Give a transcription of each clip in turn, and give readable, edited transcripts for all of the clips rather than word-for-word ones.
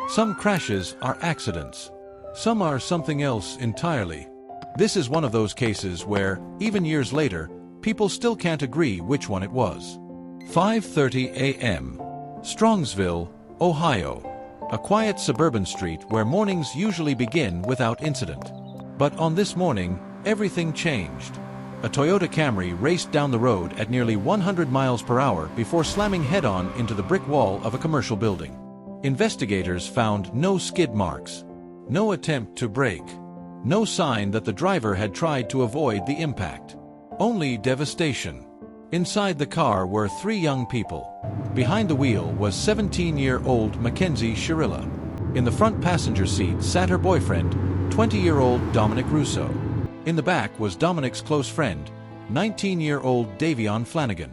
Some crashes are accidents. Some are something else entirely. This is one of those cases where, even years later, people still can't agree which one it was. 5:30 a.m. Strongsville, Ohio. A quiet suburban street where mornings usually begin without incident. But on this morning, everything changed. A Toyota Camry raced down the road at nearly 100 miles per hour before slamming head-on into the brick wall of a commercial building. Investigators found no skid marks, no attempt to brake, no sign that the driver had tried to avoid the impact. Only devastation. Inside the car were 3 young people. Behind the wheel was 17-year-old Mackenzie Shirilla. In the front passenger seat sat her boyfriend, 20-year-old Dominic Russo. In the back was Dominic's close friend, 19-year-old Davion Flanagan.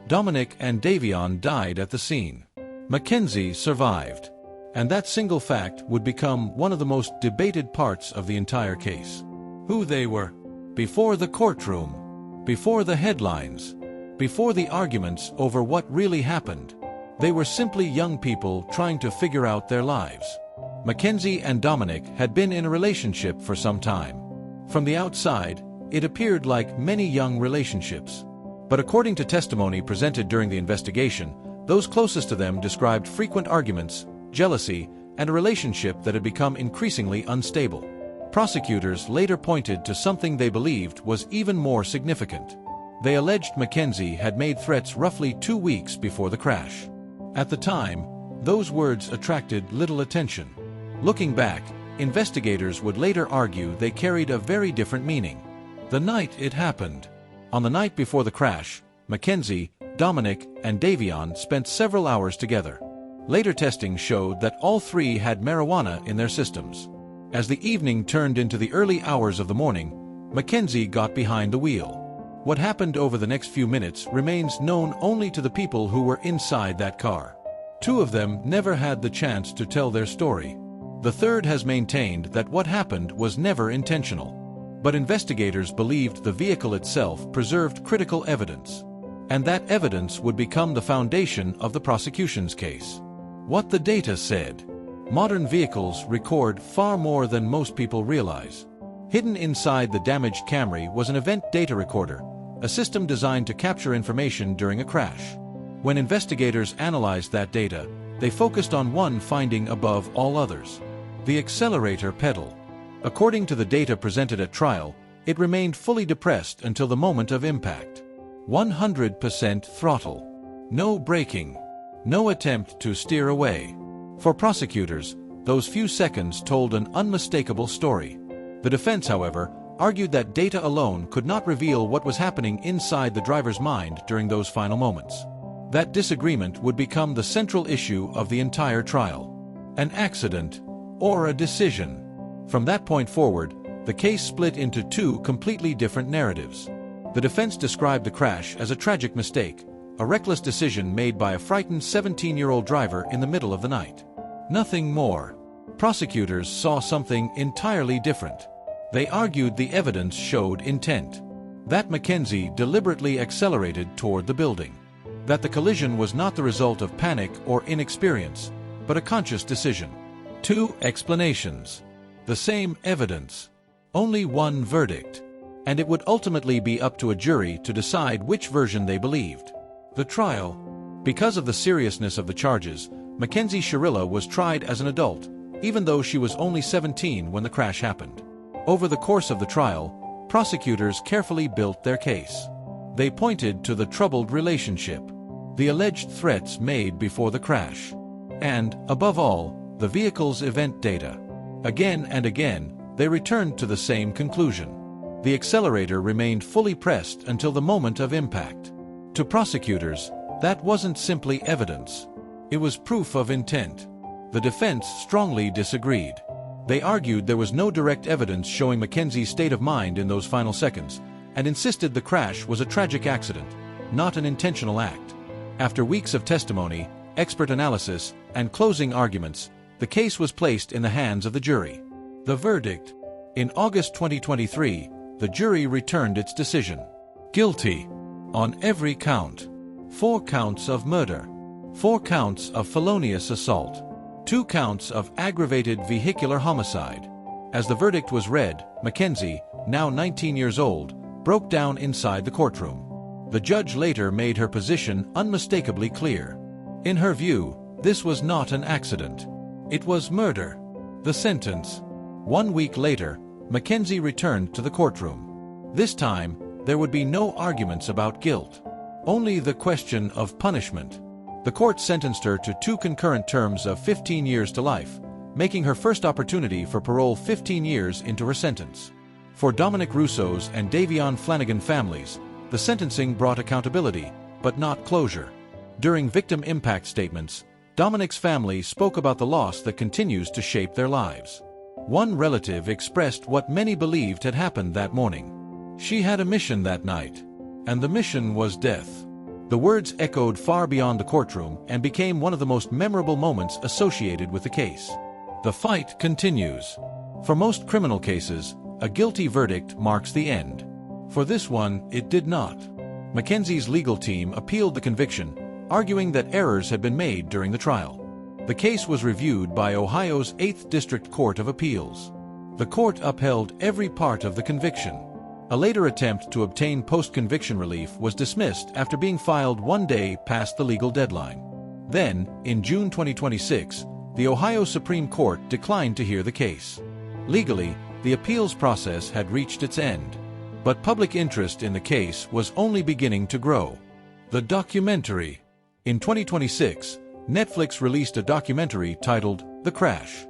Dominic and Davion died at the scene. Mackenzie survived. And that single fact would become one of the most debated parts of the entire case. Who they were. Before the courtroom. Before the headlines. Before the arguments over what really happened. They were simply young people trying to figure out their lives. Mackenzie and Dominic had been in a relationship for some time. From the outside, it appeared like many young relationships. But according to testimony presented during the investigation, those closest to them described frequent arguments, jealousy, and a relationship that had become increasingly unstable. Prosecutors later pointed to something they believed was even more significant. They alleged Mackenzie had made threats roughly 2 weeks before the crash. At the time, those words attracted little attention. Looking back, investigators would later argue they carried a very different meaning. The night it happened. On the night before the crash, Mackenzie, Dominic, and Davion spent several hours together. Later testing showed that all 3 had marijuana in their systems. As the evening turned into the early hours of the morning, Mackenzie got behind the wheel. What happened over the next few minutes remains known only to the people who were inside that car. 2 of them never had the chance to tell their story. The third has maintained that what happened was never intentional. But investigators believed the vehicle itself preserved critical evidence. And that evidence would become the foundation of the prosecution's case. What the data said. Modern vehicles record far more than most people realize. Hidden inside the damaged Camry was an event data recorder, a system designed to capture information during a crash. When investigators analyzed that data, they focused on one finding above all others: the accelerator pedal. According to the data presented at trial, it remained fully depressed until the moment of impact. 100% throttle. No braking. No attempt to steer away. For prosecutors, those few seconds told an unmistakable story. The defense, however, argued that data alone could not reveal what was happening inside the driver's mind during those final moments. That disagreement would become the central issue of the entire trial. An accident or a decision. From that point forward, the case split into 2 completely different narratives. The defense described the crash as a tragic mistake, a reckless decision made by a frightened 17-year-old driver in the middle of the night. Nothing more. Prosecutors saw something entirely different. They argued the evidence showed intent. That Mackenzie deliberately accelerated toward the building. That the collision was not the result of panic or inexperience, but a conscious decision. 2 explanations. The same evidence. Only one verdict. And it would ultimately be up to a jury to decide which version they believed. The trial. Because of the seriousness of the charges, Mackenzie Shirilla was tried as an adult, even though she was only 17 when the crash happened. Over the course of the trial, prosecutors carefully built their case. They pointed to the troubled relationship, the alleged threats made before the crash, and, above all, the vehicle's event data. Again and again, they returned to the same conclusion. The accelerator remained fully pressed until the moment of impact. To prosecutors, that wasn't simply evidence. It was proof of intent. The defense strongly disagreed. They argued there was no direct evidence showing Mackenzie's state of mind in those final seconds, and insisted the crash was a tragic accident, not an intentional act. After weeks of testimony, expert analysis, and closing arguments, the case was placed in the hands of the jury. The verdict. In August 2023, the jury returned its decision. Guilty. On every count. 4 counts of murder. 4 counts of felonious assault. 2 counts of aggravated vehicular homicide. As the verdict was read, Mackenzie, now 19 years old, broke down inside the courtroom. The judge later made her position unmistakably clear. In her view, this was not an accident. It was murder. The sentence. 1 week later, Mackenzie returned to the courtroom. This time, there would be no arguments about guilt. Only the question of punishment. The court sentenced her to 2 concurrent terms of 15 years to life, making her first opportunity for parole 15 years into her sentence. For Dominic Russo's and Davion Flanagan families, the sentencing brought accountability, but not closure. During victim impact statements, Dominic's family spoke about the loss that continues to shape their lives. One relative expressed what many believed had happened that morning. She had a mission that night, and the mission was death. The words echoed far beyond the courtroom and became one of the most memorable moments associated with the case. The fight continues. For most criminal cases, a guilty verdict marks the end. For this one, it did not. Mackenzie's legal team appealed the conviction, arguing that errors had been made during the trial. The case was reviewed by Ohio's 8th District Court of Appeals. The court upheld every part of the conviction. A later attempt to obtain post-conviction relief was dismissed after being filed 1 day past the legal deadline. Then, in June 2026, the Ohio Supreme Court declined to hear the case. Legally, the appeals process had reached its end. But public interest in the case was only beginning to grow. The documentary. In 2026, Netflix released a documentary titled The Crash.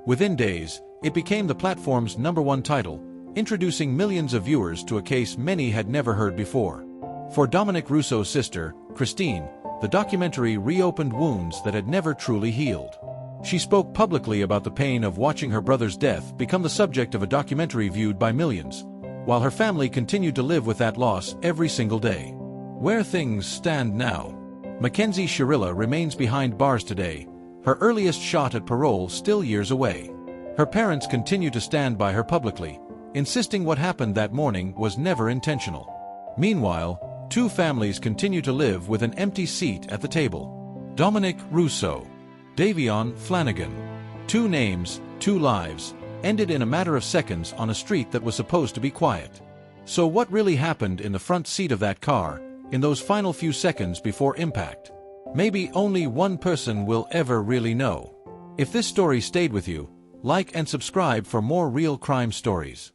Within days, it became the platform's #1 title, introducing millions of viewers to a case many had never heard before. For Dominic Russo's sister, Christine, the documentary reopened wounds that had never truly healed. She spoke publicly about the pain of watching her brother's death become the subject of a documentary viewed by millions, while her family continued to live with that loss every single day. Where things stand now. Mackenzie Shirilla remains behind bars today, her earliest shot at parole still years away. Her parents continue to stand by her publicly, insisting what happened that morning was never intentional. Meanwhile, 2 families continue to live with an empty seat at the table. Dominic Russo, Davion Flanagan. 2 names, 2 lives, ended in a matter of seconds on a street that was supposed to be quiet. So what really happened in the front seat of that car, in those final few seconds before impact? Maybe only one person will ever really know. If this story stayed with you, like and subscribe for more real crime stories.